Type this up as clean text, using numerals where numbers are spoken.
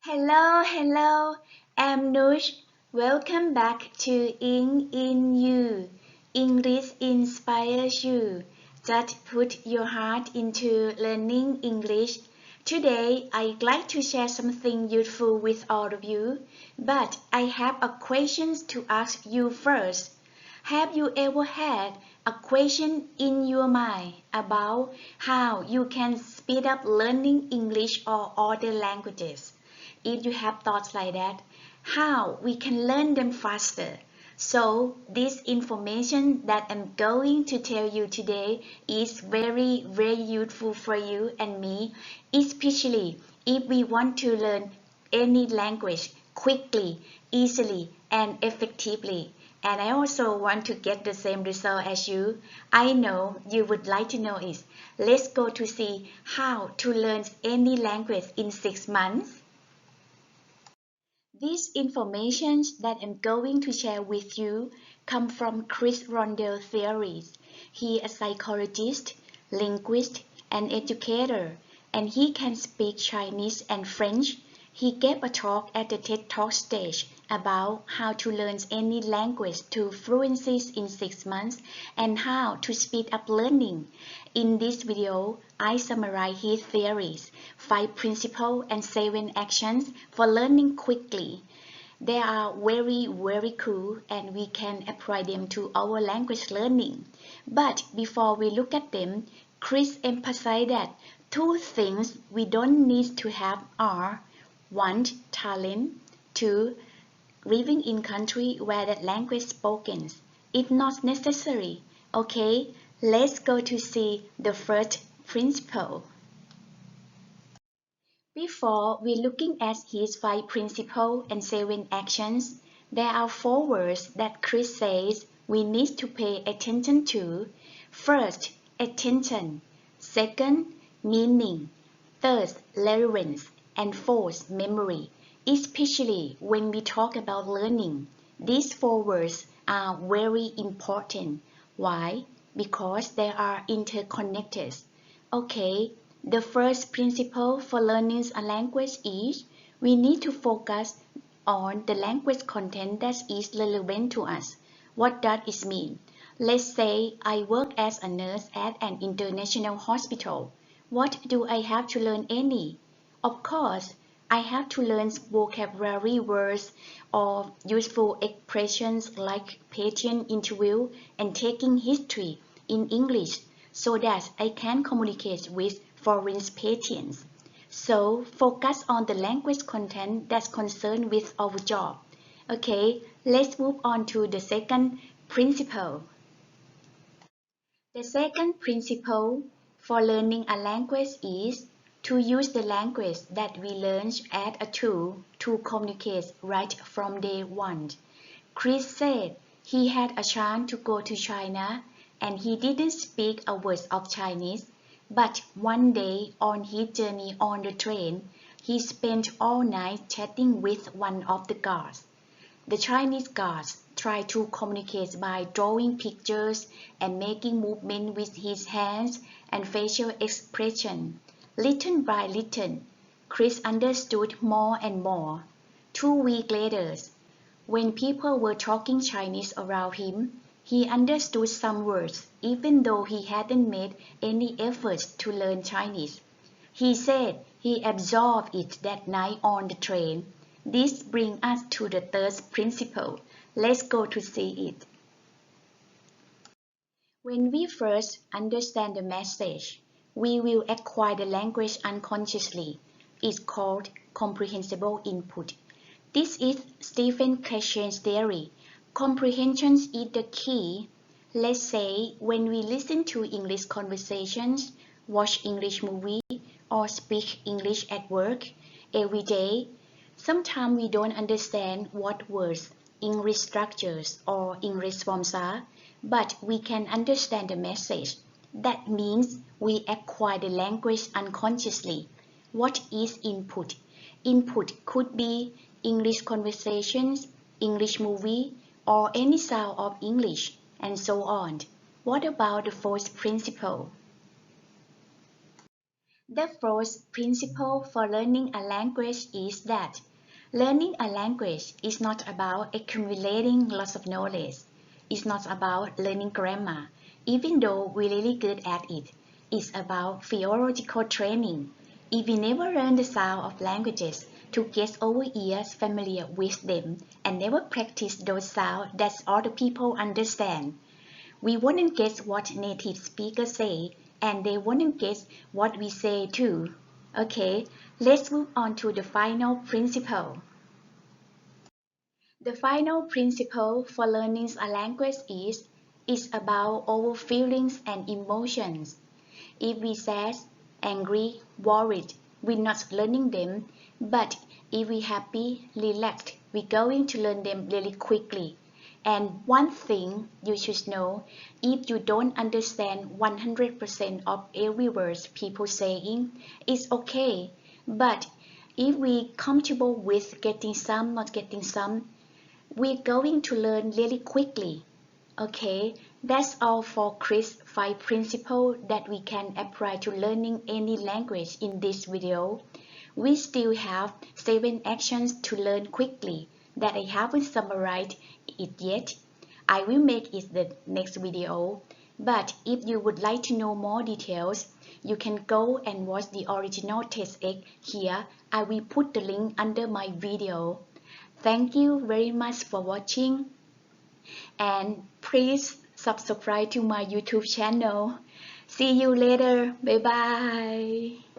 Hello, I'm Nush. Welcome back to Ing in You. English inspires you. Just put your heart into learning English. Today, I'd like to share something useful with all of you, but I have a question to ask you first. Have you ever had a question in your mind about how you can speed up learning English or other languages? If you have thoughts like that, how we can learn them faster? So this information that I'm going to tell you today is very useful for you and me, especially if we want to learn any language quickly, easily, and effectively. And I also want to get the same result as you. I know you would like to know it. Let's go to see how to learn any language in 6 months. These information that I'm going to share with you come from Chris Lonsdale theories. He is a psychologist, linguist, and educator, and he can speak Chinese and French. He gave a talk at the TED Talk stage about how to learn any language to fluency in 6 months and how to speed up learning. In this video, I summarize his theories, 5 principles and 7 actions for learning quickly. They are very cool and we can apply them to our language learning. But before we look at them, Chris emphasized that 2 things we don't need to have are 1. Talent, 2. Living in country where that language spoken. If not necessary. Okay, let's go to see the first principle. Before we looking at his 5 principles and 7 actions, there are 4 words that Chris says we need to pay attention to. First, attention. Second, meaning. Third, relevance. And 4th, memory. Especially when we talk about learning, these 4 words are very important. Why? Because they are interconnected. Okay, the first principle for learning a language is we need to focus on the language content that is relevant to us. What does it mean? Let's say I work as a nurse at an international hospital. What do I have to learn any? Of course, I have to learn vocabulary words or useful expressions like patient interview and taking history in English so that I can communicate with foreign patients. So focus on the language content that's concerned with our job. Okay, let's move on to the second principle. The second principle for learning a language is to use the language that we learn as a tool to communicate right from day one. Chris said he had a chance to go to China and he didn't speak a word of Chinese, but one day on his journey on the train, he spent all night chatting with one of the guards. The Chinese guards tried to communicate by drawing pictures and making movements with his hands and facial expression. Little by little, Chris understood more and more. 2 weeks later, when people were talking Chinese around him, he understood some words even though he hadn't made any efforts to learn Chinese. He said he absorbed it that night on the train. This brings us to the third principle. Let's go to see it. When we first understand the message, we will acquire the language unconsciously. It's called comprehensible input. This is Stephen Krashen's theory. Comprehension is the key. Let's say when we listen to English conversations, watch English movies, or speak English at work every day, sometimes we don't understand what words, English structures, or English forms are, but we can understand the message. That means we acquire the language unconsciously. What is input? Input could be English conversations, English movie, or any sound of English, and so on. What about the fourth principle? The first principle for learning a language is that learning a language is not about accumulating lots of knowledge. It's not about learning grammar, even though we're really good at it. It's about theological training. If we never learn the sound of languages to get our ears familiar with them and never practice those sounds that other people understand, we wouldn't get what native speakers say, and they wouldn't get what we say too. Okay, let's move on to the final principle. The final principle for learning a language is it's about our feelings and emotions. If we sad, angry, worried, we're not learning them, but if we're happy, relaxed, we're going to learn them really quickly. And one thing you should know, if you don't understand 100% of every word people saying, it's okay. But if we're comfortable with getting some, not getting some, we're going to learn really quickly. Okay, that's all for Chris' 5 principles that we can apply to learning any language in this video. We still have 7 actions to learn quickly that I haven't summarized it yet. I will make it the next video. But if you would like to know more details, you can go and watch the original TestX here. I will put the link under my video. Thank you very much for watching. And please subscribe to my YouTube channel. See you later. Bye bye.